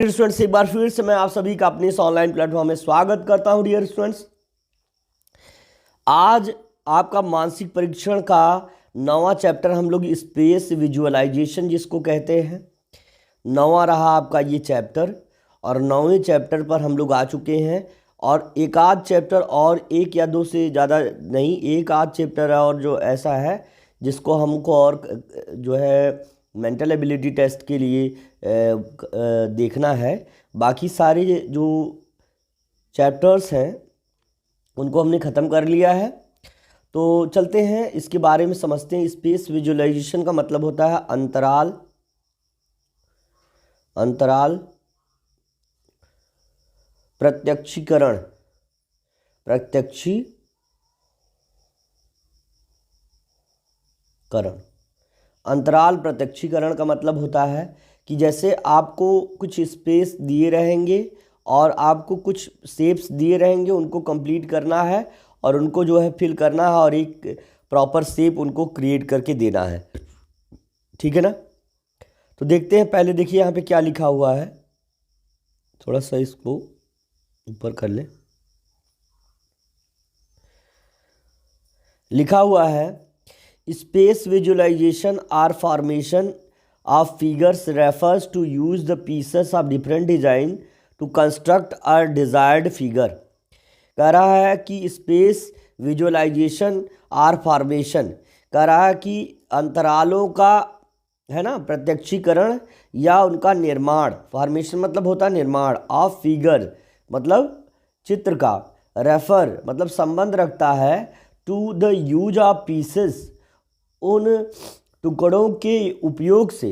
Students, एक बार फिर से मैं आप सभी का अपने इस ऑनलाइन प्लेटफॉर्म में स्वागत करता हूं। डियर स्टूडेंट्स, आज आपका मानसिक परीक्षण का 9वां चैप्टर हम लोग स्पेस विजुअलाइजेशन जिसको कहते हैं, 9वां रहा आपका ये चैप्टर। और 9वें चैप्टर पर हम लोग आ चुके हैं और एक आध चैप्टर और, एक या दो से ज़्यादा नहीं, एक आध चैप्टर और जो ऐसा है जिसको हमको और जो है मेंटल एबिलिटी टेस्ट के लिए देखना है। बाकी सारे जो चैप्टर्स हैं उनको हमने ख़त्म कर लिया है। तो चलते हैं इसके बारे में समझते हैं। स्पेस विजुअलाइजेशन का मतलब होता है अंतराल प्रत्यक्षीकरण। अंतराल प्रत्यक्षीकरण का मतलब होता है कि जैसे आपको कुछ स्पेस दिए रहेंगे और आपको कुछ शेप्स दिए रहेंगे, उनको कंप्लीट करना है और उनको जो है फिल करना है और एक प्रॉपर शेप उनको क्रिएट करके देना है। ठीक है ना? तो देखते हैं। पहले देखिए यहाँ पे क्या लिखा हुआ है, थोड़ा सा इसको ऊपर कर ले। लिखा हुआ है space visualisation or formation of figures refers to use the pieces of different design to construct a desired figure। कह रहा है कि स्पेस विजुअलाइजेशन आर फॉर्मेशन, कह रहा है कि अंतरालों का है ना प्रत्यक्षीकरण या उनका निर्माण। फॉर्मेशन मतलब होता है निर्माण, ऑफ फिगर मतलब चित्र का, रेफर मतलब संबंध रखता है, to the use of pieces उन टुकड़ों के उपयोग से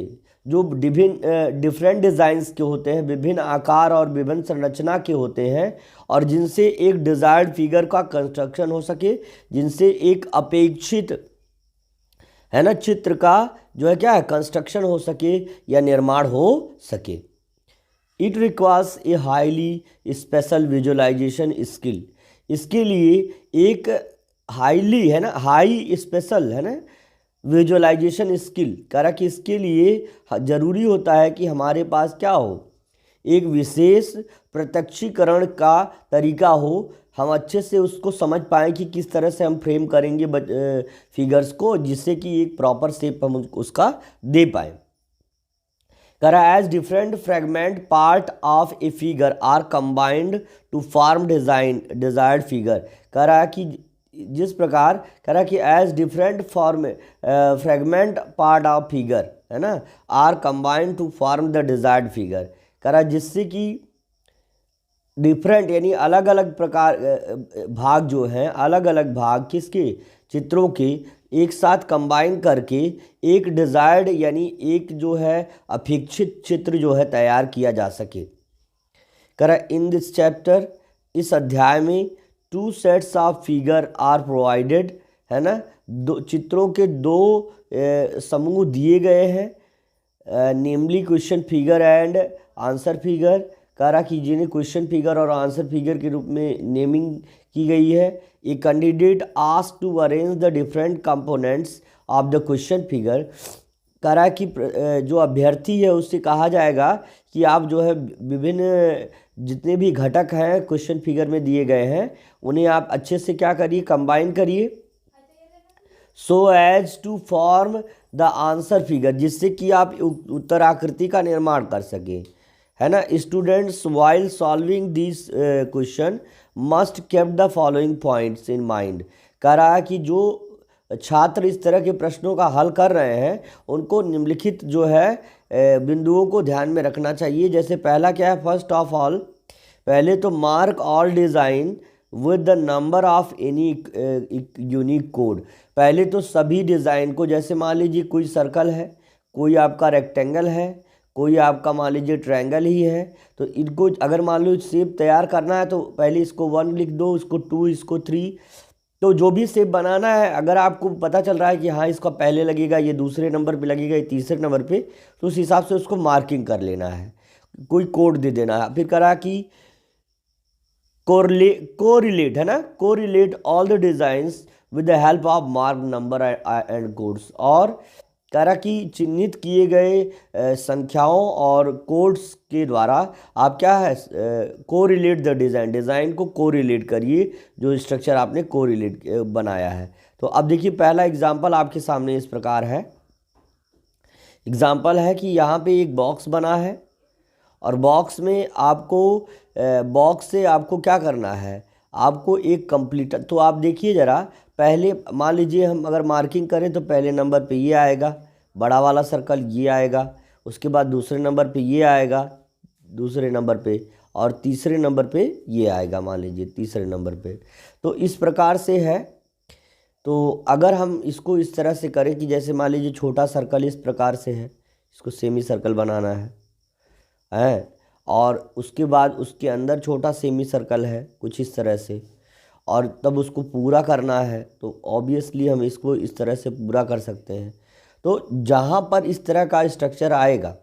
जो डिफरेंट डिज़ाइंस के होते हैं, विभिन्न आकार और विभिन्न संरचना के होते हैं, और जिनसे एक डिज़ायर्ड फिगर का कंस्ट्रक्शन हो सके, जिनसे एक अपेक्षित है ना चित्र का जो है क्या है कंस्ट्रक्शन हो सके या निर्माण हो सके। It requires a highly spatial visualisation skill. इसके लिए एक हाईली है ना, हाई स्पेशल है ना विजुअलाइजेशन स्किल, कह रहा कि इसके लिए ज़रूरी होता है कि हमारे पास क्या हो, एक विशेष प्रत्यक्षीकरण का तरीका हो, हम अच्छे से उसको समझ पाएँ कि किस तरह से हम फ्रेम करेंगे फिगर्स को, जिससे कि एक प्रॉपर शेप हम उसका दे पाएँ। कह रहा as different fragment part of a figure are combined to form desired figure. कह रहा है कि जिस प्रकार, कह रहा कि as different fragment part of figure है ना are combined to form the desired figure. कह रहा जिससे कि डिफरेंट यानी अलग अलग प्रकार भाग जो हैं, अलग अलग भाग किसके चित्रों के एक साथ कंबाइन करके एक डिजायर्ड यानी एक जो है अपेक्षित चित्र जो है तैयार किया जा सके। कह रहा इन दिस चैप्टर, इस अध्याय में, two sets of figure are provided है ना, दो चित्रों के दो समूह दिए गए हैं, namely question figure and answer figure. कह रहा कि जिन्हें क्वेश्चन फिगर और आंसर फिगर के रूप में नेमिंग की गई है। A candidate asked to arrange the different components of the question figure. कह रहा कि जो अभ्यर्थी है उससे कहा जाएगा कि आप जो है विभिन्न जितने भी घटक हैं क्वेश्चन फिगर में दिए गए हैं उन्हें आप अच्छे से क्या करिए, कंबाइन करिए, so as to form the answer figure, जिससे कि आप उत्तर आकृति का निर्माण कर सकें, है ना। Students while solving this question must keep the following points in mind. कह रहा है कि जो छात्र इस तरह के प्रश्नों का हल कर रहे हैं उनको निम्नलिखित जो है बिंदुओं को ध्यान में रखना चाहिए। जैसे पहला क्या है, फर्स्ट ऑफ ऑल, पहले तो mark all design with the number of any unique code. पहले तो सभी डिज़ाइन को, जैसे मान लीजिए कोई सर्कल है, कोई आपका रेक्टेंगल है, कोई आपका मान लीजिए ट्रायंगल ही है, तो इनको अगर मान लो शेप तैयार करना है तो पहले इसको 1 लिख दो, इसको 2, इसको 3। तो जो भी शेप बनाना है, अगर आपको पता चल रहा है कि हाँ इसका पहले लगेगा, ये दूसरे नंबर पे लगेगा, ये तीसरे नंबर पे, तो उस हिसाब से उसको मार्किंग कर लेना है, कोई कोड दे देना है। फिर करा कि कोरिलेट है ना, correlate all the designs with the help of mark number and codes. और कह रहा कि चिन्हित किए गए संख्याओं और कोड्स के द्वारा आप क्या है कोरिलेट द डिज़ाइन, डिज़ाइन को कोरिलेट करिए, जो स्ट्रक्चर आपने कोरिलेट बनाया है। तो अब देखिए पहला एग्जाम्पल आपके सामने इस प्रकार है। एग्जाम्पल है कि यहाँ पे एक बॉक्स बना है और बॉक्स में आपको बॉक्स से आपको क्या करना है, आपको एक कंप्लीटर। तो आप देखिए ज़रा, पहले मान लीजिए हम अगर मार्किंग करें तो पहले नंबर पे ये आएगा, बड़ा वाला सर्कल ये आएगा, उसके बाद दूसरे नंबर पे ये आएगा, दूसरे नंबर पे, और तीसरे नंबर पे ये आएगा, मान लीजिए तीसरे नंबर पे। तो इस प्रकार से है। तो अगर हम इसको इस तरह से करें कि जैसे मान लीजिए छोटा सर्कल इस प्रकार से है, इसको सेमी सर्कल बनाना है, और उसके बाद उसके अंदर छोटा सेमी सर्कल है कुछ इस तरह से, और तब उसको पूरा करना है, तो ऑब्वियसली हम इसको इस तरह से पूरा कर सकते हैं। तो जहाँ पर इस तरह का स्ट्रक्चर आएगा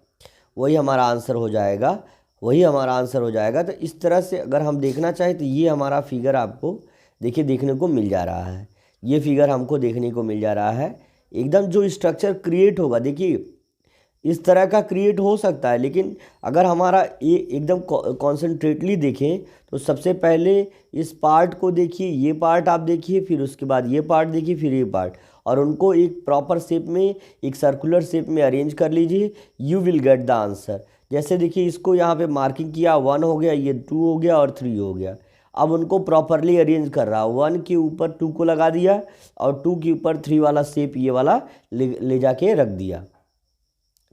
वही हमारा आंसर हो जाएगा, वही हमारा आंसर हो जाएगा। तो इस तरह से अगर हम देखना चाहें तो ये हमारा फिगर आपको देखिए देखने को मिल जा रहा है, ये फिगर हमको देखने को मिल जा रहा है। एकदम जो स्ट्रक्चर क्रिएट होगा, देखिए इस तरह का क्रिएट हो सकता है, लेकिन अगर हमारा ये एकदम कॉन्सेंट्रेटली देखें तो सबसे पहले इस पार्ट को देखिए, ये पार्ट आप देखिए, फिर उसके बाद ये पार्ट देखिए, फिर ये पार्ट, और उनको एक प्रॉपर शेप में, एक सर्कुलर शेप में अरेंज कर लीजिए, you will get the answer. जैसे देखिए इसको यहाँ पे मार्किंग किया, 1 हो गया, ये 2 हो गया और 3 हो गया। अब उनको प्रॉपरली अरेंज कर रहा, 1 के ऊपर 2 को लगा दिया और 2 के ऊपर 3 वाला शेप ये वाला ले जाके रख दिया।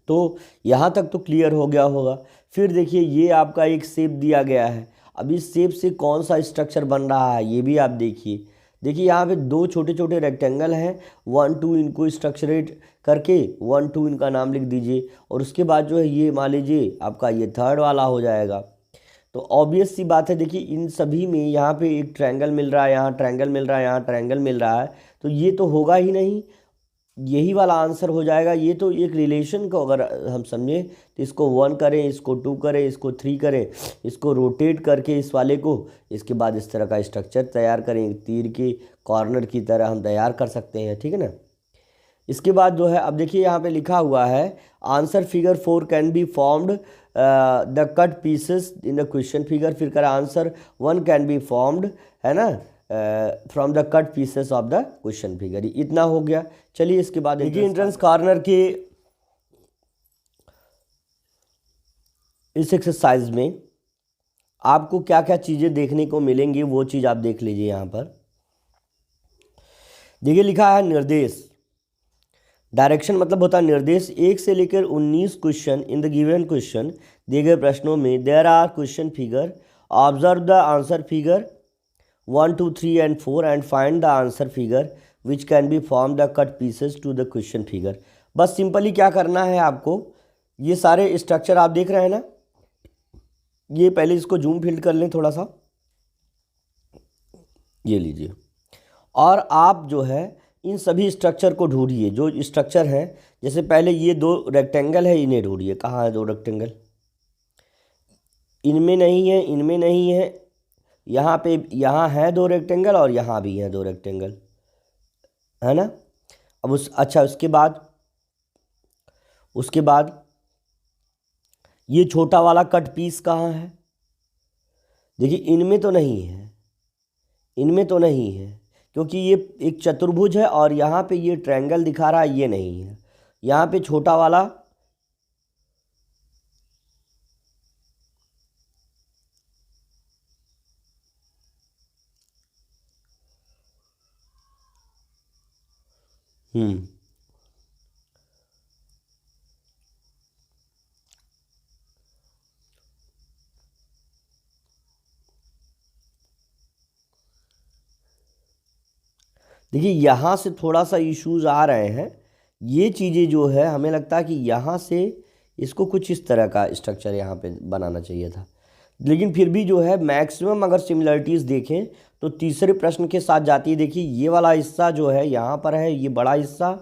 तो यहाँ तक तो क्लियर हो गया होगा। फिर देखिए ये आपका एक शेप दिया गया है, अब इस शेप से कौन सा स्ट्रक्चर बन रहा है ये भी आप देखिए। देखिए यहाँ पे 2 छोटे छोटे रेक्टेंगल हैं, 1 2 इनको स्ट्रक्चरेट करके 1 2 इनका नाम लिख दीजिए, और उसके बाद जो है ये मान लीजिए आपका ये थर्ड वाला हो जाएगा। तो ऑब्वियस सी बात है, देखिए इन सभी में यहाँ पे एक ट्रायंगल मिल रहा है, यहाँ ट्रायंगल मिल रहा है, यहाँ ट्रायंगल मिल रहा है, तो ये तो होगा ही नहीं, यही वाला आंसर हो जाएगा। ये तो एक रिलेशन को अगर हम समझें तो इसको 1 करें, इसको 2 करें, इसको 3 करें, इसको रोटेट करके इस वाले को, इसके बाद इस तरह का स्ट्रक्चर तैयार करें, तीर के कॉर्नर की तरह हम तैयार कर सकते हैं, ठीक है ना। इसके बाद जो है अब देखिए यहाँ पे लिखा हुआ है answer figure 4 can be formed the cut pieces in the question figure, फिर कर आंसर 1 कैन बी फॉर्म्ड, है ना, from the cut pieces of the question figure. इतना हो गया। चलिए इसके बाद देखिए एंट्रेंस कॉर्नर के इस एक्सरसाइज में आपको क्या क्या चीज़ें देखने को मिलेंगी वो चीज़ आप देख लीजिए। यहाँ पर देखिए लिखा है निर्देश, डायरेक्शन मतलब होता है निर्देश। 1 से लेकर 19 question in the given question, दिए गए प्रश्नों में there are question figure, observe the answer figure 1 2 3 and 4 and find the answer figure which can be formed the cut pieces to the question figure। बस सिंपली क्या करना है आपको, ये सारे स्ट्रक्चर आप देख रहे हैं ना, ये पहले इसको जूम फील्ड कर लें थोड़ा सा, ये लीजिए, और आप जो है इन सभी स्ट्रक्चर को ढूंढिए जो स्ट्रक्चर है। जैसे पहले ये 2 रेक्टेंगल है, इन्हें ढूंढिए, कहाँ है 2 रेक्टेंगल, इनमें नहीं है, इनमें नहीं है, यहाँ पे, यहाँ है 2 रेक्टेंगल और यहाँ भी है 2 रेक्टेंगल, है ना। अब अच्छा उसके बाद ये छोटा वाला कट पीस कहाँ है, देखिए इनमें तो नहीं है, इनमें तो नहीं है, क्योंकि ये एक चतुर्भुज है और यहाँ पे ये ट्रायंगल दिखा रहा है, ये नहीं है। यहाँ पे छोटा वाला देखिए यहाँ से थोड़ा सा इश्यूज आ रहे हैं। ये चीज़ें जो है हमें लगता है कि यहाँ से इसको कुछ इस तरह का स्ट्रक्चर यहाँ पे बनाना चाहिए था, लेकिन फिर भी जो है मैक्सिमम अगर सिमिलरिटीज़ देखें तो तीसरे प्रश्न के साथ जाती है। देखिए ये वाला हिस्सा जो है यहाँ पर है, ये बड़ा हिस्सा,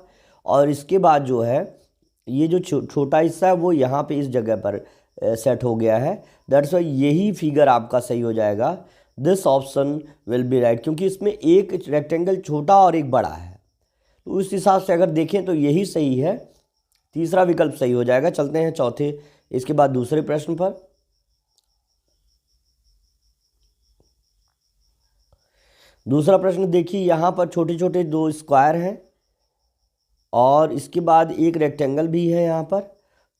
और इसके बाद जो है ये जो छोटा हिस्सा है वो यहाँ पे इस जगह पर सेट हो गया है। दैट्स वाई यही फिगर आपका सही हो जाएगा। This option will be right, क्योंकि इसमें एक रेक्टेंगल छोटा और एक बड़ा है, तो उस हिसाब से अगर देखें तो यही सही है। तीसरा विकल्प सही हो जाएगा। चलते हैं चौथे, इसके बाद दूसरे प्रश्न पर। दूसरा प्रश्न देखिए, यहाँ पर छोटे छोटे दो स्क्वायर हैं और इसके बाद एक रेक्टेंगल भी है यहाँ पर।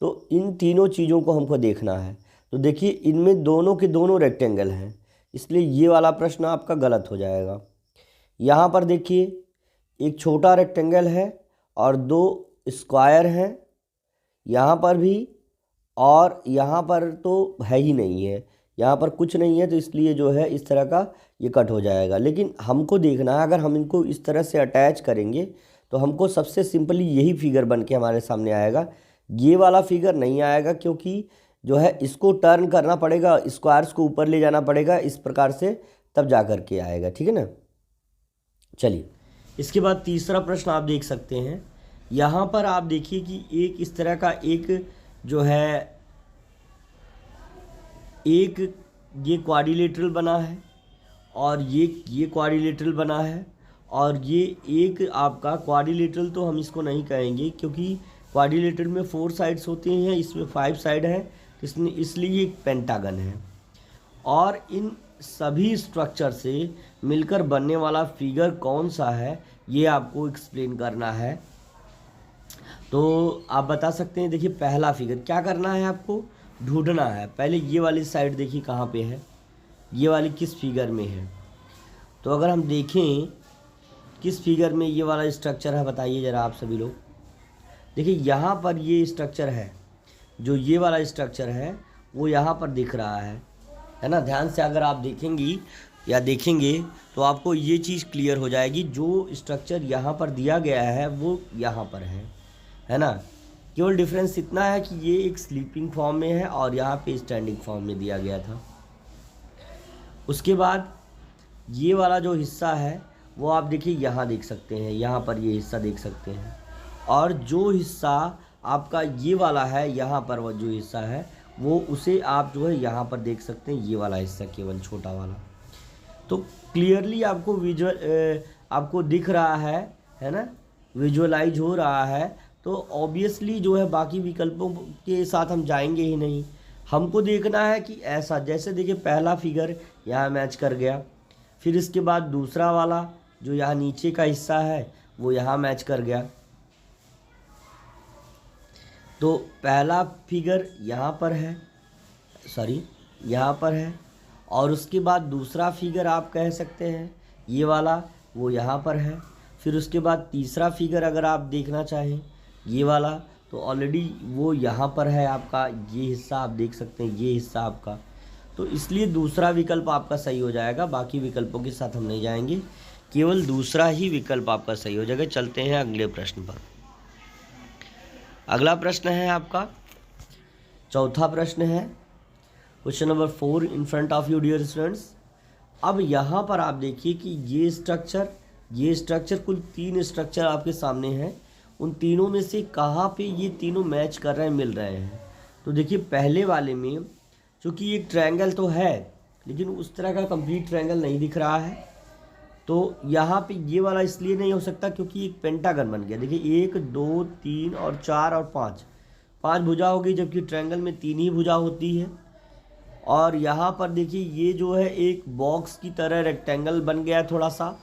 तो इन तीनों चीज़ों को हमको देखना है। तो देखिए इनमें दोनों के दोनों रेक्टेंगल हैं, इसलिए ये वाला प्रश्न आपका गलत हो जाएगा। यहाँ पर देखिए एक छोटा रेक्टेंगल है और दो स्क्वायर हैं, यहाँ पर भी, और यहाँ पर तो है ही नहीं है, यहाँ पर कुछ नहीं है, तो इसलिए जो है इस तरह का ये कट हो जाएगा। लेकिन हमको देखना है, अगर हम इनको इस तरह से अटैच करेंगे तो हमको सबसे सिंपली यही फिगर बन के हमारे सामने आएगा। ये वाला फिगर नहीं आएगा, क्योंकि जो है इसको टर्न करना पड़ेगा, स्क्वायर्स को ऊपर ले जाना पड़ेगा इस प्रकार से, तब जा कर के आएगा। ठीक है ना। चलिए इसके बाद तीसरा प्रश्न आप देख सकते हैं। यहाँ पर आप देखिए कि एक इस तरह का एक जो है एक ये क्वाड्रिलेटरल बना है और ये क्वाड्रिलेटरल बना है, और ये एक आपका क्वाड्रिलेटरल तो हम इसको नहीं कहेंगे, क्योंकि क्वाड्रिलेटरल में 4 साइड्स होती हैं, इसमें 5 साइड है, इसलिए एक पेंटागन है। और इन सभी स्ट्रक्चर से मिलकर बनने वाला फिगर कौन सा है, ये आपको एक्सप्लेन करना है। तो आप बता सकते हैं। देखिए पहला फिगर क्या करना है, आपको ढूंढना है। पहले ये वाली साइड देखिए कहाँ पे है, ये वाली किस फिगर में है। तो अगर हम देखें किस फिगर में ये वाला स्ट्रक्चर है, बताइए ज़रा आप सभी लोग। देखिए यहाँ पर ये स्ट्रक्चर है, जो ये वाला स्ट्रक्चर है वो यहाँ पर दिख रहा है ना। ध्यान से अगर आप देखेंगी या देखेंगे तो आपको ये चीज़ क्लियर हो जाएगी। जो स्ट्रक्चर यहाँ पर दिया गया है वो यहाँ पर है ना। केवल डिफरेंस इतना है कि ये एक स्लीपिंग फॉर्म में है और यहाँ पे स्टैंडिंग फॉर्म में दिया गया था। उसके बाद ये वाला जो हिस्सा है वो आप देखिए यहाँ देख सकते हैं, यहाँ पर ये हिस्सा देख सकते हैं। और जो हिस्सा आपका ये वाला है, यहाँ पर वो जो हिस्सा है वो उसे आप जो है यहाँ पर देख सकते हैं, ये वाला हिस्सा केवल छोटा वाला। तो क्लियरली आपको आपको दिख रहा है ना, विजुअलाइज हो रहा है। तो ऑब्वियसली जो है बाकी विकल्पों के साथ हम जाएंगे ही नहीं। हमको देखना है कि ऐसा, जैसे देखिए पहला फिगर यहाँ मैच कर गया, फिर इसके बाद दूसरा वाला जो यहाँ नीचे का हिस्सा है वो यहाँ मैच कर गया। तो पहला फिगर यहाँ पर है, सॉरी यहाँ पर है, और उसके बाद दूसरा फिगर आप कह सकते हैं ये वाला वो यहाँ पर है। फिर उसके बाद तीसरा फिगर अगर आप देखना चाहें ये वाला, तो ऑलरेडी वो यहाँ पर है आपका, ये हिस्सा आप देख सकते हैं, ये हिस्सा आपका। तो इसलिए दूसरा विकल्प आपका सही हो जाएगा, बाकी विकल्पों के साथ हम नहीं जाएंगे, केवल दूसरा ही विकल्प आपका सही हो जाएगा। चलते हैं अगले प्रश्न पर। अगला प्रश्न है आपका चौथा प्रश्न है, question number 4 in front of you dear students. अब यहाँ पर आप देखिए कि ये स्ट्रक्चर कुल 3 स्ट्रक्चर आपके सामने हैं। उन तीनों में से कहाँ पे ये तीनों मैच कर रहे हैं, मिल रहे हैं। तो देखिए पहले वाले में चूँकि एक ट्रायंगल तो है, लेकिन उस तरह का कंप्लीट ट्रायंगल नहीं दिख रहा है। तो यहाँ पे ये वाला इसलिए नहीं हो सकता क्योंकि एक पेंटागन बन गया। देखिए 1 2 3 और 4 और 5 भुजा होगी, जबकि ट्रायंगल में 3 ही भुजा होती है। और यहाँ पर देखिए ये जो है एक बॉक्स की तरह रेक्टेंगल बन गया है थोड़ा सा,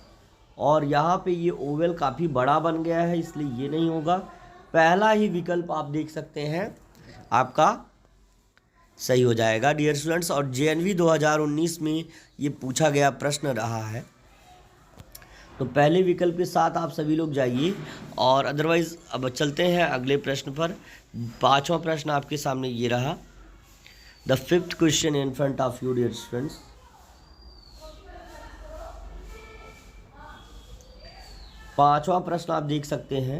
और यहाँ पे ये ओवल काफ़ी बड़ा बन गया है, इसलिए ये नहीं होगा। पहला ही विकल्प आप देख सकते हैं आपका सही हो जाएगा डियर स्टूडेंट्स। और जेएनवी 2019 में ये पूछा गया प्रश्न रहा है। तो पहले विकल्प के साथ आप सभी लोग जाइए, और अदरवाइज़ अब चलते हैं अगले प्रश्न पर। 5वां प्रश्न आपके सामने ये रहा, the 5th question in front of you dear students. 5वां प्रश्न आप देख सकते हैं।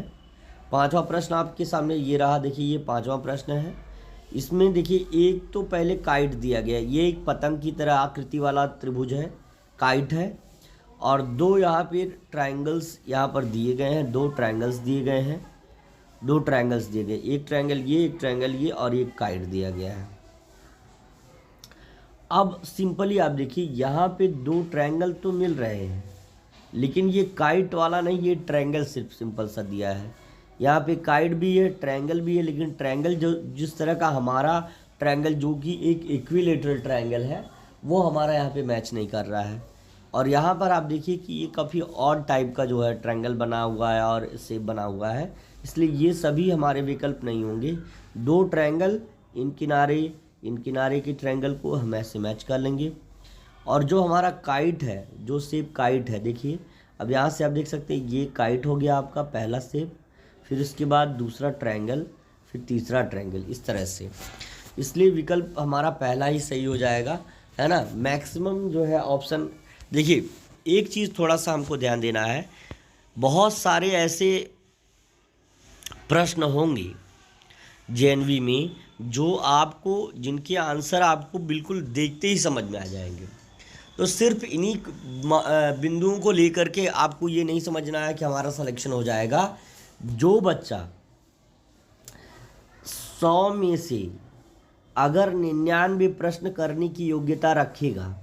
5वां प्रश्न आपके सामने ये रहा। देखिए ये 5वां प्रश्न है। इसमें देखिए एक तो पहले काइट दिया गया है, ये एक पतंग की तरह आकृति वाला त्रिभुज है, काइट है। और 2 यहाँ पे ट्रायंगल्स यहाँ पर दिए गए हैं, 2 ट्रायंगल्स दिए गए हैं, 2 ट्रायंगल्स दिए गए, एक ट्रायंगल ये, एक ट्रायंगल ये, और एक काइट दिया गया है। अब सिंपली आप देखिए यहाँ पे 2 ट्रायंगल तो मिल रहे हैं, लेकिन ये काइट वाला नहीं, ये ट्रायंगल सिर्फ सिंपल सा दिया है। यहाँ पे काइट भी है, ट्रायंगल भी है, लेकिन ट्रायंगल जो जिस तरह का हमारा ट्रायंगल जो कि एक इक्विलेटरल ट्रायंगल है वो हमारा यहाँ पे मैच नहीं कर रहा है। और यहाँ पर आप देखिए कि ये काफ़ी ऑड टाइप का जो है ट्रायंगल बना हुआ है और शेप बना हुआ है, इसलिए ये सभी हमारे विकल्प नहीं होंगे। दो ट्रायंगल, इन किनारे के ट्रायंगल को हम ऐसे मैच कर लेंगे। और जो हमारा काइट है, जो शेप काइट है, देखिए अब यहाँ से आप देख सकते हैं ये काइट हो गया आपका पहला शेप, फिर इसके बाद दूसरा ट्रायंगल, फिर तीसरा ट्रायंगल, इस तरह से। इसलिए विकल्प हमारा पहला ही सही हो जाएगा, है ना। मैक्सिमम जो है ऑप्शन, देखिए एक चीज़ थोड़ा सा हमको ध्यान देना है, बहुत सारे ऐसे प्रश्न होंगे जेएनवी में जो आपको, जिनके आंसर आपको बिल्कुल देखते ही समझ में आ जाएंगे। तो सिर्फ इन्हीं बिंदुओं को लेकर के आपको ये नहीं समझना है कि हमारा सिलेक्शन हो जाएगा। जो बच्चा 100 में से अगर 99 प्रश्न करने की योग्यता रखेगा,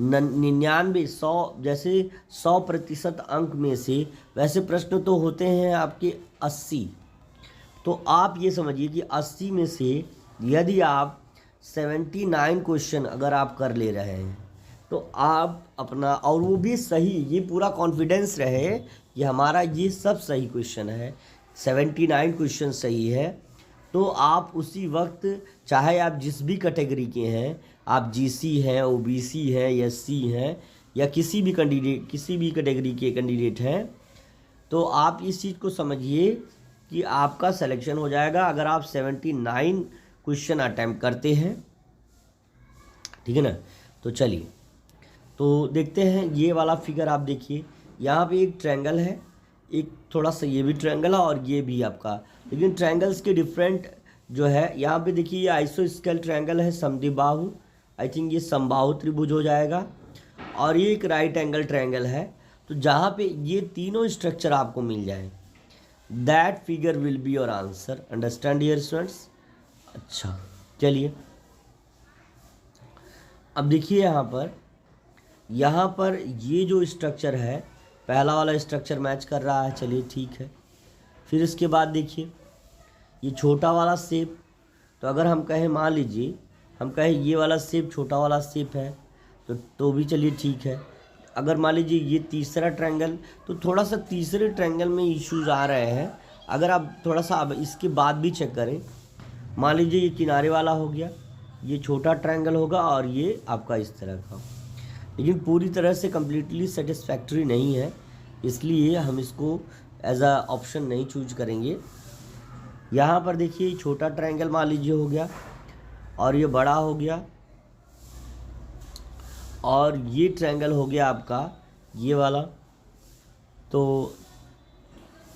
99 100, जैसे 100% अंक में से वैसे प्रश्न तो होते हैं आपके 80, तो आप ये समझिए कि 80 में से यदि आप 79 क्वेश्चन अगर आप कर ले रहे हैं तो आप अपना, और वो भी सही, ये पूरा कॉन्फिडेंस रहे कि हमारा ये सब सही क्वेश्चन है, 79 क्वेश्चन सही है, तो आप उसी वक्त, चाहे आप जिस भी कैटेगरी के हैं, आप जीसी हैं, ओबीसी हैं, एससी हैं, या किसी भी कैटेगरी के कैंडिडेट हैं, तो आप इस चीज़ को समझिए कि आपका सिलेक्शन हो जाएगा अगर आप 79 क्वेश्चन अटैम्प्ट करते हैं, ठीक है ना। तो चलिए, तो देखते हैं ये वाला फिगर। आप देखिए यहाँ पे एक ट्रायंगल है, एक थोड़ा सा ये भी ट्रायंगल है और ये भी आपका, लेकिन ट्रायंगल्स के डिफरेंट जो है, यहाँ पे देखिए ये आइसोस्केल ट्रायंगल है, समद्विबाहु, आई थिंक ये समबाहु त्रिभुज हो जाएगा, और ये एक राइट एंगल ट्रायंगल है। तो जहाँ पे ये तीनों स्ट्रक्चर आपको मिल जाए, that figure will be your answer. Understand dear students. अच्छा चलिए, अब देखिए यहाँ पर ये जो स्ट्रक्चर है, पहला वाला स्ट्रक्चर मैच कर रहा है, चलिए ठीक है। फिर इसके बाद देखिए ये छोटा वाला शेप, तो अगर हम कहें, मान लीजिए हम कहें ये वाला शेप छोटा वाला शेप है, तो भी चलिए ठीक है। अगर मान लीजिए ये तीसरा ट्रायंगल, तो थोड़ा सा तीसरे ट्रायंगल में इश्यूज आ रहे हैं। अगर आप थोड़ा सा अब इसके बाद भी चेक करें, मान लीजिए ये किनारे वाला हो गया, ये छोटा ट्रायंगल होगा और ये आपका इस तरह का, लेकिन पूरी तरह से कम्प्लीटली सेटिस्फैक्ट्री नहीं है, इसलिए हम इसको एज अ ऑप्शन नहीं चूज करेंगे। यहाँ पर देखिए छोटा ट्रायंगल मान लीजिए हो गया, और ये बड़ा हो गया, और ये ट्रायंगल हो गया आपका ये वाला। तो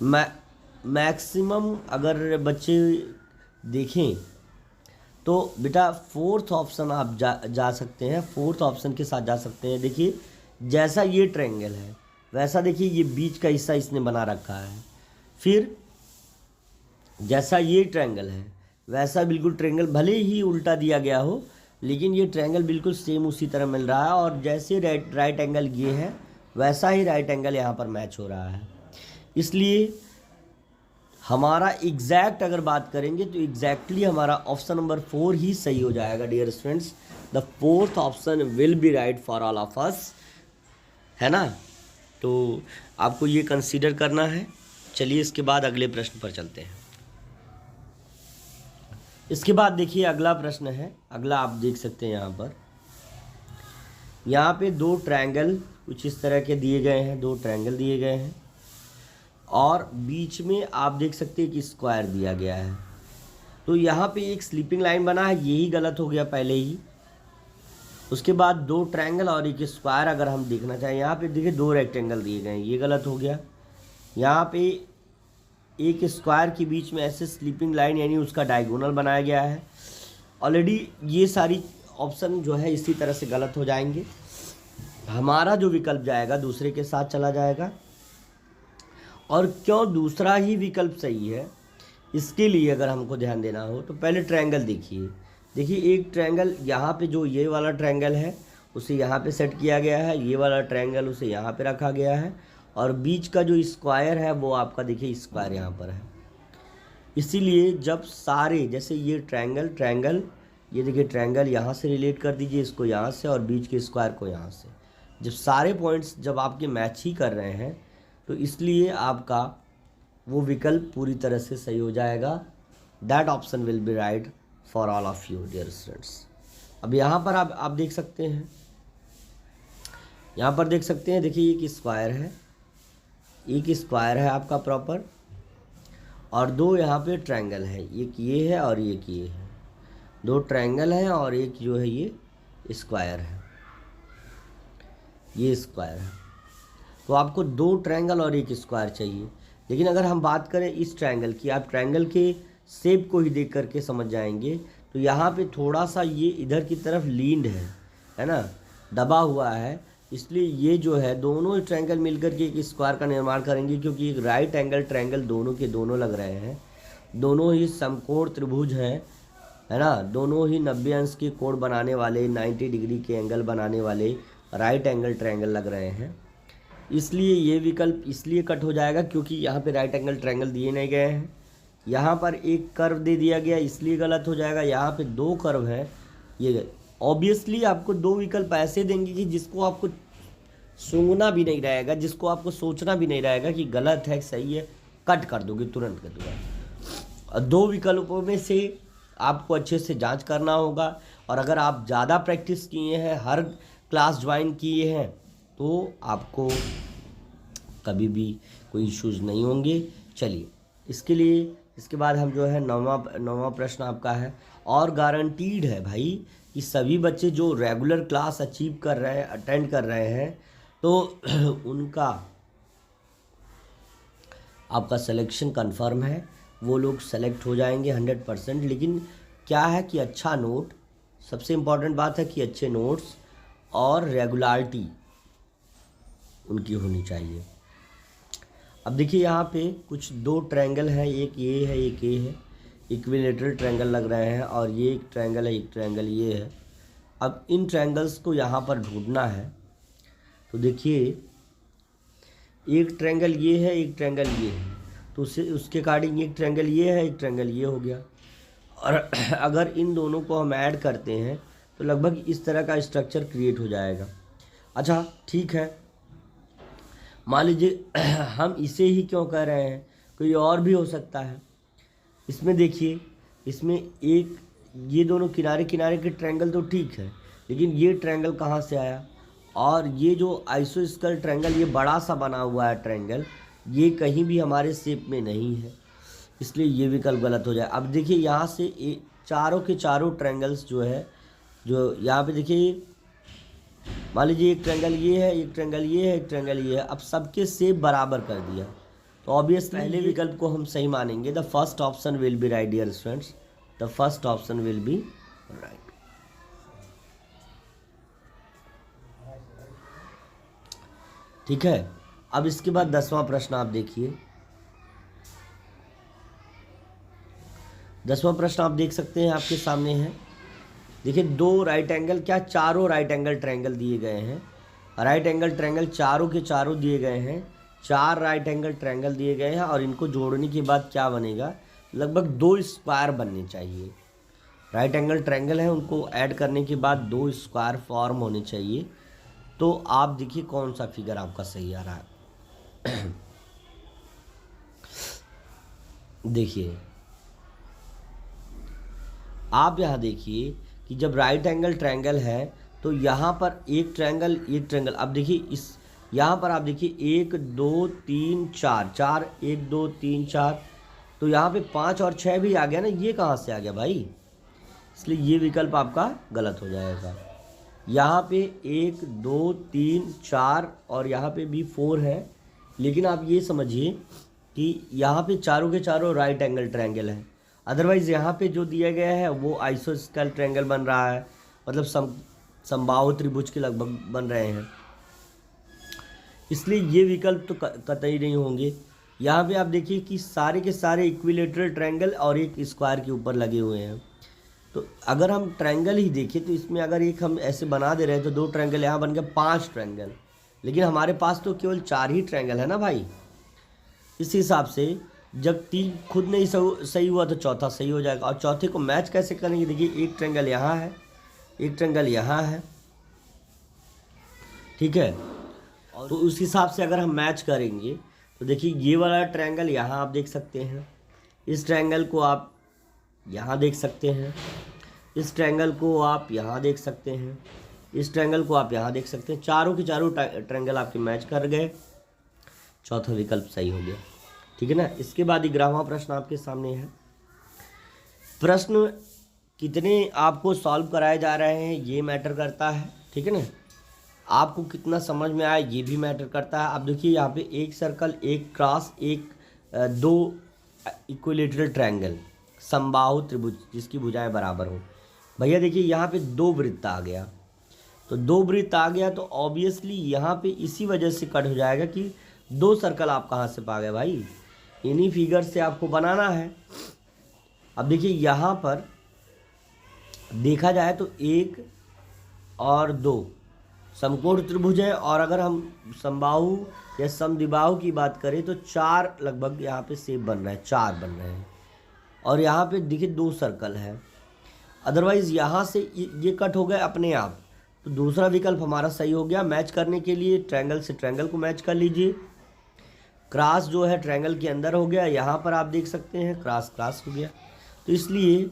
मैक्सिमम अगर बच्चे देखें तो बेटा फोर्थ ऑप्शन आप जा सकते हैं, फोर्थ ऑप्शन के साथ जा सकते हैं। देखिए जैसा ये ट्रायंगल है वैसा देखिए ये बीच का हिस्सा इसने बना रखा है, फिर जैसा ये ट्रायंगल है वैसा बिल्कुल ट्रायंगल, भले ही उल्टा दिया गया हो, लेकिन ये ट्रायंगल बिल्कुल सेम उसी तरह मिल रहा है, और जैसे राइट एंगल ये है वैसा ही राइट एंगल यहाँ पर मैच हो रहा है। इसलिए हमारा एग्जैक्ट अगर बात करेंगे तो एग्जैक्टली हमारा ऑप्शन नंबर 4 ही सही हो जाएगा dear students. The fourth option will be right for all of us, है ना। तो आपको ये कंसीडर करना है। चलिए इसके बाद अगले प्रश्न पर चलते हैं। इसके बाद देखिए अगला प्रश्न है, अगला आप देख सकते हैं यहाँ पे दो ट्रायंगल कुछ इस तरह के दिए गए हैं, दो ट्रायंगल दिए गए हैं, और बीच में आप देख सकते हैं कि स्क्वायर दिया गया है। तो यहाँ पे एक स्लीपिंग लाइन बना है, यही गलत हो गया पहले ही। उसके बाद दो ट्रायंगल और एक स्क्वायर अगर हम देखना चाहें, यहाँ पे देखिए दो रेक्टेंगल दिए गए हैं, ये गलत हो गया। यहाँ पे एक स्क्वायर के बीच में ऐसे स्लीपिंग लाइन यानी उसका डायगोनल बनाया गया है। ऑलरेडी ये सारी ऑप्शन जो है इसी तरह से गलत हो जाएंगे। हमारा जो विकल्प जाएगा दूसरे के साथ चला जाएगा। और क्यों दूसरा ही विकल्प सही है, इसके लिए अगर हमको ध्यान देना हो तो पहले ट्रायंगल देखिए एक ट्रायंगल यहाँ पे, जो ये वाला ट्रायंगल है उसे यहाँ पे सेट किया गया है, ये वाला ट्रायंगल उसे यहाँ पे रखा गया है, और बीच का जो स्क्वायर है वो आपका देखिए स्क्वायर यहाँ पर है। इसीलिए जब सारे, जैसे ये ट्रायंगल ये देखिए ट्रायंगल यहाँ से रिलेट कर दीजिए इसको यहाँ से, और बीच के स्क्वायर को यहाँ से। जब सारे पॉइंट्स जब आपके मैच ही कर रहे हैं तो इसलिए आपका वो विकल्प पूरी तरह से सही हो जाएगा। That option will be right for all of you dear students. अब यहाँ पर आप देख सकते हैं, यहाँ पर देख सकते हैं, देखिए एक स्क्वायर है, एक स्क्वायर है आपका प्रॉपर, और दो यहाँ पे ट्रायंगल है, एक ये है और एक ये है। दो ट्रायंगल है और एक जो है ये स्क्वायर है, ये स्क्वायर है। तो आपको दो ट्रायंगल और एक स्क्वायर चाहिए। लेकिन अगर हम बात करें इस ट्रायंगल की, आप ट्रायंगल के शेप को ही देख करके समझ जाएंगे। तो यहाँ पे थोड़ा सा ये इधर की तरफ लीन्ड है ना, दबा हुआ है। इसलिए ये जो है दोनों ट्रायंगल मिलकर के एक स्क्वायर का निर्माण करेंगे, क्योंकि एक राइट एंगल ट्रायंगल दोनों के दोनों लग रहे हैं, दोनों ही समकोण त्रिभुज हैं, है ना, दोनों ही 90 अंश के कोण बनाने वाले, 90 डिग्री के एंगल बनाने वाले राइट एंगल ट्रायंगल लग रहे हैं। इसलिए ये विकल्प इसलिए कट हो जाएगा क्योंकि यहाँ पे राइट एंगल ट्रायंगल दिए नहीं गए हैं। यहाँ पर एक कर्व दे दिया गया, इसलिए गलत हो जाएगा। यहाँ पे दो कर्व हैं, ये ऑब्वियसली आपको दो विकल्प ऐसे देंगे कि जिसको आपको सूंघना भी नहीं रहेगा, जिसको आपको सोचना भी नहीं रहेगा कि गलत है सही है, कट कर दोगे तुरंत के तुरंत। और दो विकल्पों में से आपको अच्छे से जांच करना होगा। और अगर आप ज़्यादा प्रैक्टिस किए हैं, हर क्लास ज्वाइन किए हैं, तो आपको कभी भी कोई इश्यूज़ नहीं होंगे। चलिए इसके लिए, इसके बाद हम जो है नौवां प्रश्न आपका है, और गारंटीड है भाई कि सभी बच्चे जो रेगुलर क्लास अचीव कर रहे हैं, अटेंड कर रहे हैं, तो उनका आपका सिलेक्शन कंफर्म है, वो लोग सेलेक्ट हो जाएंगे 100%। लेकिन क्या है कि अच्छा नोट, सबसे इम्पॉर्टेंट बात है कि अच्छे नोट्स और रेगुलारिटी उनकी होनी चाहिए। अब देखिए यहाँ पे कुछ दो ट्रायंगल हैं, एक ये है एक ये है, इक्विलेटरल ट्रायंगल लग रहे हैं, और ये एक ट्रायंगल है, एक ट्रायंगल ये है। अब इन ट्रायंगल्स को यहाँ पर ढूंढना है। तो देखिए एक ट्रायंगल ये है, एक ट्रायंगल ये है, तो उसके अकॉर्डिंग एक ट्रायंगल ये है, एक ट्रायंगल ये हो गया। और अगर इन दोनों को हम ऐड करते हैं तो लगभग इस तरह का स्ट्रक्चर क्रिएट हो जाएगा। अच्छा ठीक है, मान लीजिए हम इसे ही क्यों कह रहे हैं, कोई और भी हो सकता है। इसमें देखिए, इसमें एक ये दोनों किनारे किनारे के ट्रायंगल तो ठीक है, लेकिन ये ट्रायंगल कहाँ से आया, और ये जो आइसोस्केल ट्रायंगल ये बड़ा सा बना हुआ है ट्रायंगल, ये कहीं भी हमारे शेप में नहीं है, इसलिए ये विकल्प गलत हो जाए। अब देखिए यहाँ से चारों के चारों ट्रायंगल्स जो है, जो यहाँ पे देखिए, मान लीजिए एक ट्रायंगल ये है, एक ट्रायंगल ये है, एक ट्रायंगल ये है। अब सबके शेप बराबर कर दिया, तो ऑब्वियसली पहले विकल्प को हम सही मानेंगे। The first option will be right dear students, the first option will be right. ठीक है, अब इसके बाद 10वां प्रश्न आप देखिए। 10वां प्रश्न आप देख सकते हैं, आपके सामने है। देखिए दो राइट एंगल, क्या चारों राइट एंगल ट्रायंगल दिए गए हैं, राइट एंगल ट्रायंगल चारों के चारों दिए गए हैं, 4 राइट एंगल ट्रायंगल दिए गए हैं, और इनको जोड़ने के बाद क्या बनेगा, लगभग 2 स्क्वायर बनने चाहिए। राइट एंगल ट्रायंगल है, उनको ऐड करने के बाद 2 स्क्वायर फॉर्म होने चाहिए। तो आप देखिए कौन सा फिगर आपका सही आ रहा है। देखिए आप यहाँ देखिए कि जब राइट एंगल ट्रायंगल है तो यहाँ पर एक ट्रायंगल, अब देखिए इस यहाँ पर आप देखिए 1 2 3 4, 1 2 3 4, तो यहाँ पे 5 और 6 भी आ गया ना, ये कहाँ से आ गया भाई, इसलिए ये विकल्प आपका गलत हो जाएगा। यहाँ पे 1 2 3 4 और यहाँ पे भी 4 है, लेकिन आप ये समझिए कि यहाँ पे चारों के चारों राइट एंगल ट्रायंगल है, अदरवाइज़ यहाँ पे जो दिया गया है वो आइसोस्केल ट्रायंगल बन रहा है, मतलब समबाहु त्रिभुज के लगभग बन रहे हैं, इसलिए ये विकल्प तो कतई नहीं होंगे। यहाँ पे आप देखिए कि सारे के सारे इक्विलेटरल ट्रायंगल और एक स्क्वायर के ऊपर लगे हुए हैं। तो अगर हम ट्रायंगल ही देखें तो इसमें अगर एक हम ऐसे बना दे रहे हैं तो 2 ट्रायंगल यहाँ बन गया, 5 ट्रायंगल, लेकिन हमारे पास तो केवल 4 ही ट्रायंगल है ना भाई। इस हिसाब से जब 3 खुद नहीं सही हुआ तो चौथा सही हो जाएगा। और चौथे को मैच कैसे करेंगे, देखिए एक ट्रायंगल यहाँ है, एक ट्रायंगल यहाँ है, ठीक है। तो उस हिसाब से अगर हम मैच करेंगे तो देखिए ये वाला ट्रायंगल यहाँ आप देख सकते हैं, इस ट्रायंगल को आप यहाँ देख सकते हैं, इस ट्रायंगल को आप यहाँ देख सकते हैं, इस ट्रायंगल को आप यहाँ देख सकते हैं। चारों के चारों ट्रायंगल आपके मैच कर गए, चौथा विकल्प सही हो गया, ठीक है ना। इसके बाद 11वां प्रश्न आपके सामने है। प्रश्न कितने आपको सॉल्व कराए जा रहे हैं ये मैटर करता है, ठीक है ना। आपको कितना समझ में आया ये भी मैटर करता है। आप देखिए यहाँ पे एक सर्कल, एक क्रॉस, एक 2 इक्विलेटरल ट्रायंगल, समबाहु त्रिभुज जिसकी भुजाएं बराबर हो। भैया देखिए यहाँ पे 2 वृत्त आ गया, तो 2 वृत्त आ गया तो ऑब्वियसली यहाँ पे इसी वजह से कट हो जाएगा कि 2 सर्कल आप कहाँ से पा गए भाई, इन्हीं फिगर से आपको बनाना है। अब देखिए यहाँ पर देखा जाए तो 1 और 2 समकोण त्रिभुज है, और अगर हम समबाहु या समद्विबाहु की बात करें तो 4 लगभग यहाँ पे शेप बन रहे हैं, 4 बन रहे हैं। और यहाँ पे देखिए 2 सर्कल है, अदरवाइज़ यहाँ से ये कट हो गए अपने आप। तो दूसरा विकल्प हमारा सही हो गया। मैच करने के लिए ट्रायंगल से ट्रायंगल को मैच कर लीजिए। क्रॉस जो है ट्रायंगल के अंदर हो गया, यहाँ पर आप देख सकते हैं क्रॉस क्रॉस हो गया, तो इसलिए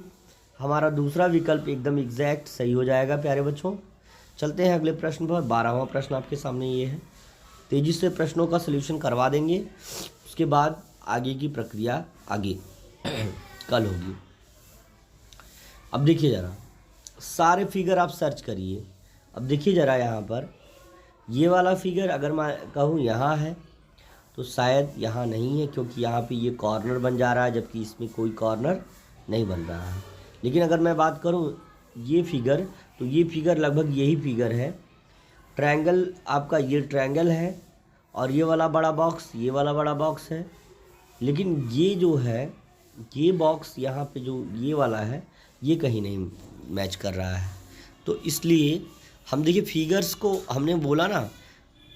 हमारा दूसरा विकल्प एकदम एग्जैक्ट सही हो जाएगा प्यारे बच्चों। चलते हैं अगले प्रश्न पर। 12वां प्रश्न आपके सामने ये है, तेज़ी से प्रश्नों का सलूशन करवा देंगे, उसके बाद आगे की प्रक्रिया आगे कल होगी। अब देखिए ज़रा सारे फिगर आप सर्च करिए। अब देखिए ज़रा यहाँ पर ये वाला फिगर अगर मैं कहूँ यहाँ है तो शायद यहाँ नहीं है, क्योंकि यहाँ पे ये कॉर्नर बन जा रहा है, जबकि इसमें कोई कॉर्नर नहीं बन रहा है। लेकिन अगर मैं बात करूँ ये फिगर, तो ये फिगर लगभग यही फिगर है। ट्रायंगल आपका ये ट्रायंगल है, और ये वाला बड़ा बॉक्स, ये वाला बड़ा बॉक्स है। लेकिन ये जो है ये बॉक्स यहाँ पे जो ये वाला है ये कहीं नहीं मैच कर रहा है। तो इसलिए हम देखिए फिगर्स को हमने बोला ना,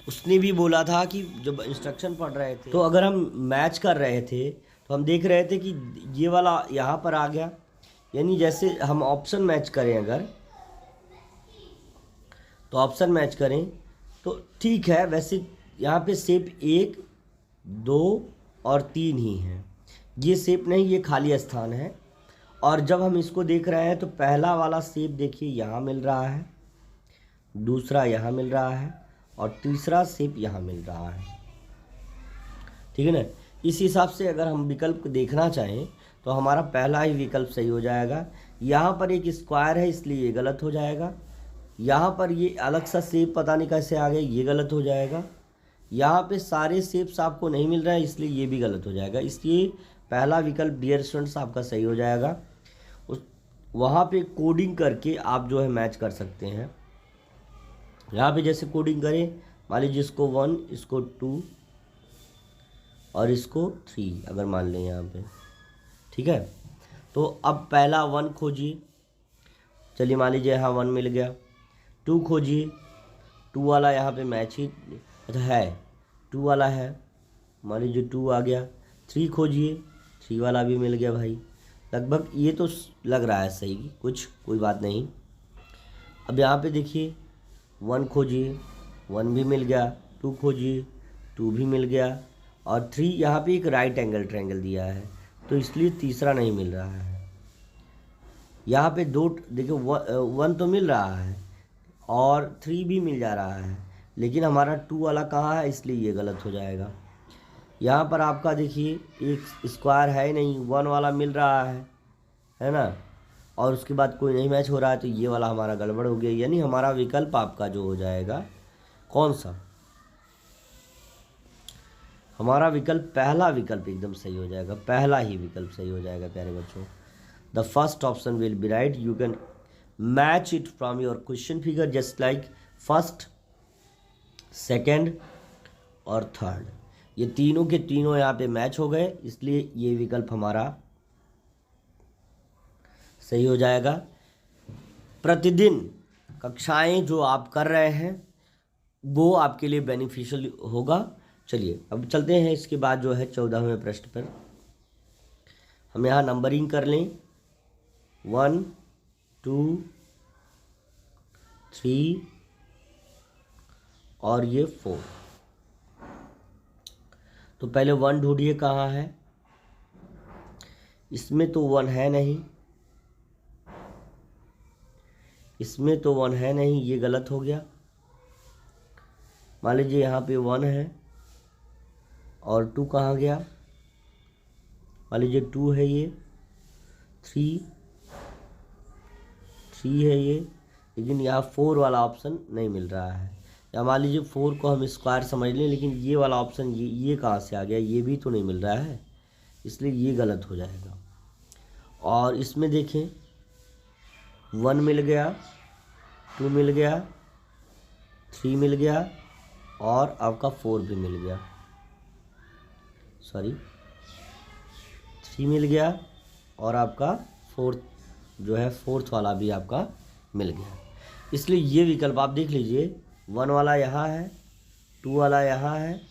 उसने भी बोला था कि जब इंस्ट्रक्शन पढ़ रहे थे तो अगर हम मैच कर रहे थे तो हम देख रहे थे कि ये वाला यहाँ पर आ गया, यानी जैसे हम ऑप्शन मैच करें अगर, तो ऑप्शन मैच करें तो ठीक है। वैसे यहाँ पे शेप 1, 2 और 3 ही है, ये शेप नहीं, ये खाली स्थान है। और जब हम इसको देख रहे हैं तो पहला वाला शेप देखिए यहाँ मिल रहा है, दूसरा यहाँ मिल रहा है, और तीसरा शेप यहाँ मिल रहा है, ठीक है ना। इस हिसाब से अगर हम विकल्प को देखना चाहें तो हमारा पहला ही विकल्प सही हो जाएगा। यहाँ पर एक स्क्वायर है इसलिए ये गलत हो जाएगा। यहाँ पर ये अलग सा शेप पता नहीं कैसे आ गया, ये गलत हो जाएगा। यहाँ पे सारे शेप्स आपको नहीं मिल रहे हैं इसलिए ये भी गलत हो जाएगा। इसलिए पहला विकल्प डियर स्टूडेंट्स आपका सही हो जाएगा। उस वहाँ पे कोडिंग करके आप जो है मैच कर सकते हैं। यहाँ पे जैसे कोडिंग करें, मान लीजिए इसको 1, इसको 2 और इसको 3 अगर मान लें यहाँ पे, ठीक है। तो अब पहला 1 खोजिए, चलिए मान लीजिए यहाँ 1 मिल गया। 2 खोजिए, 2 वाला यहाँ पे मैच ही अच्छा है, 2 वाला है, मान लीजिए 2 आ गया। 3 खोजिए, 3 वाला भी मिल गया भाई। लगभग ये तो लग रहा है सही, कुछ कोई बात नहीं। अब यहाँ पे देखिए 1 खोजिए, 1 भी मिल गया। 2 खोजिए, 2 भी मिल गया। और 3 यहाँ पे एक राइट एंगल ट्रायंगल दिया है तो इसलिए तीसरा नहीं मिल रहा है। यहाँ पे 2 देखिए 1 तो मिल रहा है और 3 भी मिल जा रहा है, लेकिन हमारा 2 वाला कहाँ है इसलिए ये गलत हो जाएगा। यहाँ पर आपका देखिए एक स्क्वायर है ही नहीं, 1 वाला मिल रहा है ना, और उसके बाद कोई नहीं मैच हो रहा है तो ये वाला हमारा गड़बड़ हो गया। यानी हमारा विकल्प आपका जो हो जाएगा कौन सा, हमारा विकल्प पहला विकल्प एकदम सही हो जाएगा, पहला ही विकल्प सही हो जाएगा प्यारे बच्चों। The first option will be right, you can match it from your question figure just like first, second और थर्ड, ये तीनों के तीनों यहाँ पे मैच हो गए, इसलिए ये विकल्प हमारा सही हो जाएगा। प्रतिदिन कक्षाएं जो आप कर रहे हैं वो आपके लिए बेनिफिशियल होगा। चलिए अब चलते हैं इसके बाद जो है 14वें प्रश्न पर। हम यहाँ नंबरिंग कर लें 1 2 3 और ये 4। तो पहले 1 ढूंढिए कहाँ है। इसमें तो 1 है नहीं, इसमें तो 1 है नहीं, ये गलत हो गया। मान लीजिए यहाँ पे 1 है और 2 कहाँ गया। मान लीजिए 2 है, ये 3 है ये, लेकिन यहाँ 4 वाला ऑप्शन नहीं मिल रहा है। या मान लीजिए 4 को हम स्क्वायर समझ लें, लेकिन ये वाला ऑप्शन ये कहाँ से आ गया, ये भी तो नहीं मिल रहा है, इसलिए ये गलत हो जाएगा। और इसमें देखें 1 मिल गया, 2 मिल गया, 3 मिल गया और आपका 4 भी मिल गया। सॉरी 3 मिल गया और आपका 4 जो है 4th वाला भी आपका मिल गया। इसलिए ये विकल्प आप देख लीजिए, 1 वाला यहाँ है, 2 वाला यहाँ है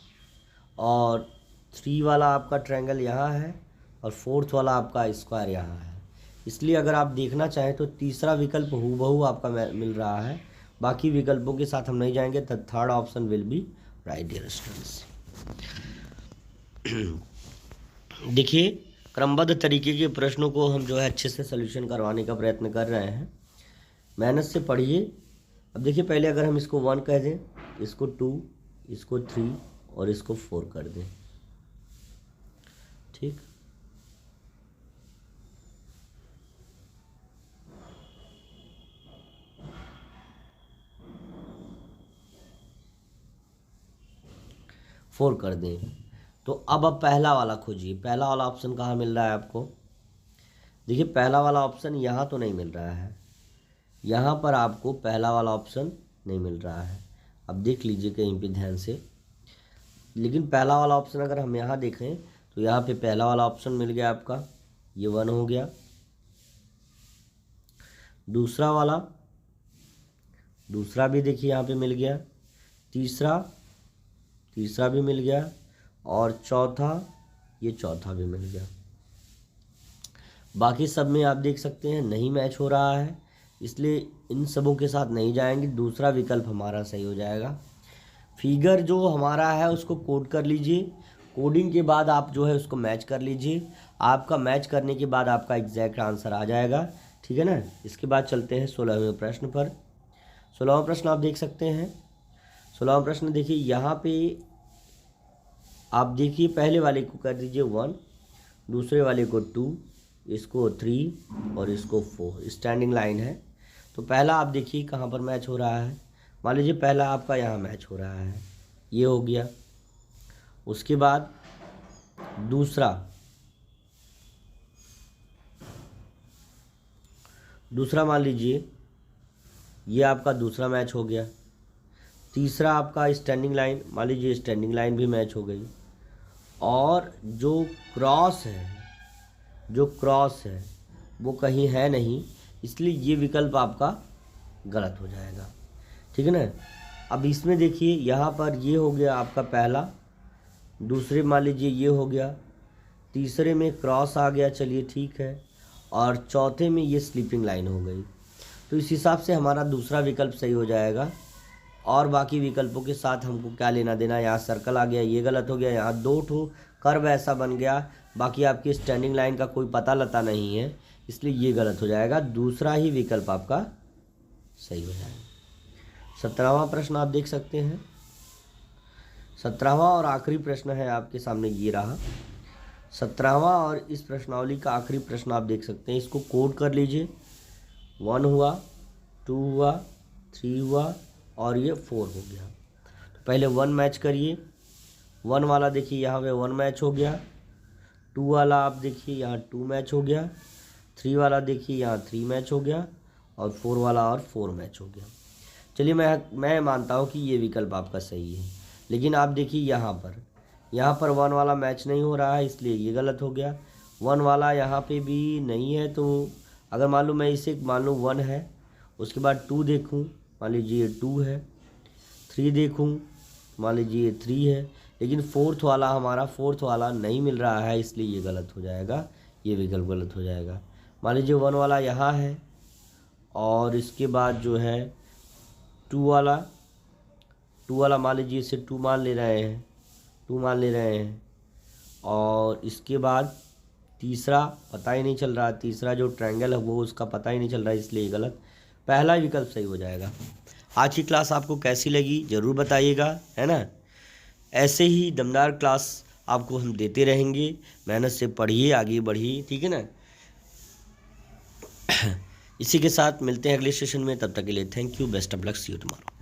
और 3 वाला आपका ट्रायंगल यहाँ है और 4th वाला आपका स्क्वायर यहाँ है। इसलिए अगर आप देखना चाहें तो तीसरा विकल्प हूबहू आपका मिल रहा है। बाकी विकल्पों के साथ हम नहीं जाएंगे। The third option will be right dear students. देखिए क्रमबद्ध तरीके के प्रश्नों को हम जो है अच्छे से सॉल्यूशन करवाने का प्रयत्न कर रहे हैं। मेहनत से पढ़िए। अब देखिए पहले अगर हम इसको 1 कह दें, इसको 2, इसको 3 और इसको 4 कर दें, ठीक। फोर कर दें तो अब पहला वाला खोजिए। पहला वाला ऑप्शन कहाँ मिल रहा है आपको। देखिए पहला वाला ऑप्शन यहाँ तो नहीं मिल रहा है, यहाँ पर आपको पहला वाला ऑप्शन नहीं मिल रहा है। अब देख लीजिए कहीं पे ध्यान से। लेकिन पहला वाला ऑप्शन अगर हम यहाँ देखें तो यहाँ पे पहला वाला ऑप्शन मिल गया आपका, ये 1 हो गया। दूसरा वाला, दूसरा भी देखिए यहाँ पे मिल गया। तीसरा भी मिल गया और चौथा, ये चौथा भी मिल गया। बाकी सब में आप देख सकते हैं नहीं मैच हो रहा है, इसलिए इन सबों के साथ नहीं जाएंगे। दूसरा विकल्प हमारा सही हो जाएगा। फिगर जो हमारा है उसको कोड कर लीजिए। कोडिंग के बाद आप जो है उसको मैच कर लीजिए। आपका मैच करने के बाद आपका एग्जैक्ट आंसर आ जाएगा, ठीक है ना। इसके बाद चलते हैं 16वें प्रश्न पर। 16वां प्रश्न आप देख सकते हैं। 16वां प्रश्न देखिए यहाँ पे आप देखिए पहले वाले को कर दीजिए 1, दूसरे वाले को 2, इसको 3 और इसको 4। स्टैंडिंग लाइन है। तो पहला आप देखिए कहाँ पर मैच हो रहा है। मान लीजिए पहला आपका यहाँ मैच हो रहा है, ये हो गया। उसके बाद दूसरा मान लीजिए ये आपका दूसरा मैच हो गया। तीसरा आपका स्टैंडिंग लाइन, मान लीजिए स्टैंडिंग लाइन भी मैच हो गई। और जो क्रॉस है वो कहीं है नहीं, इसलिए ये विकल्प आपका गलत हो जाएगा, ठीक है ना। अब इसमें देखिए यहाँ पर ये हो गया आपका पहला, दूसरे मान लीजिए ये हो गया, तीसरे में क्रॉस आ गया, चलिए ठीक है, और चौथे में ये स्लीपिंग लाइन हो गई। तो इस हिसाब से हमारा दूसरा विकल्प सही हो जाएगा। और बाकी विकल्पों के साथ हमको क्या लेना देना। यहाँ सर्कल आ गया, ये गलत हो गया। यहाँ 2 ठो कर्व ऐसा बन गया, बाकी आपकी स्टैंडिंग लाइन का कोई पता लता नहीं है, इसलिए ये गलत हो जाएगा। दूसरा ही विकल्प आपका सही हो जाएगा। 17वां प्रश्न आप देख सकते हैं। 17वां और आखिरी प्रश्न है आपके सामने, ये रहा 17वां और इस प्रश्नावली का आखिरी प्रश्न आप देख सकते हैं। इसको कोड कर लीजिए। 1 हुआ, 2 हुआ, 3 हुआ और ये 4 हो गया। तो पहले 1 मैच करिए। 1 वाला देखिए यहाँ पे 1 मैच हो गया। 2 वाला आप देखिए यहाँ 2 मैच हो गया। 3 वाला देखिए यहाँ 3 मैच हो गया और 4 वाला और 4 मैच हो गया। चलिए मैं मानता हूँ कि ये विकल्प आपका सही है। लेकिन आप देखिए यहाँ पर 1 वाला मैच नहीं हो रहा है, इसलिए ये गलत हो गया। 1 वाला यहाँ पे भी नहीं है। तो अगर मान लो मैं इसे मान लूँ 1 है, उसके बाद 2 देखूँ, मान लीजिए 2 है, 3 देखूँ, मान लीजिए ये 3 है, लेकिन फोर्थ वाला नहीं मिल रहा है, इसलिए ये गलत हो जाएगा, ये विकल्प गलत हो जाएगा। मान लीजिए 1 वाला यहाँ है, और इसके बाद जो है 2 वाला मान लीजिए इसे 2 मान ले रहे हैं, और इसके बाद तीसरा पता ही नहीं चल रहा, तीसरा जो ट्रायंगल है वो उसका पता ही नहीं चल रहा है, इसलिए गलत। पहला विकल्प सही हो जाएगा। आज की क्लास आपको कैसी लगी ज़रूर बताइएगा, है ना। ऐसे ही दमदार क्लास आपको हम देते रहेंगे, मेहनत से पढ़िए, आगे बढ़िए, ठीक है ना। इसी के साथ मिलते हैं अगले सेशन में, तब तक के लिए thank you, best of luck, see you tomorrow.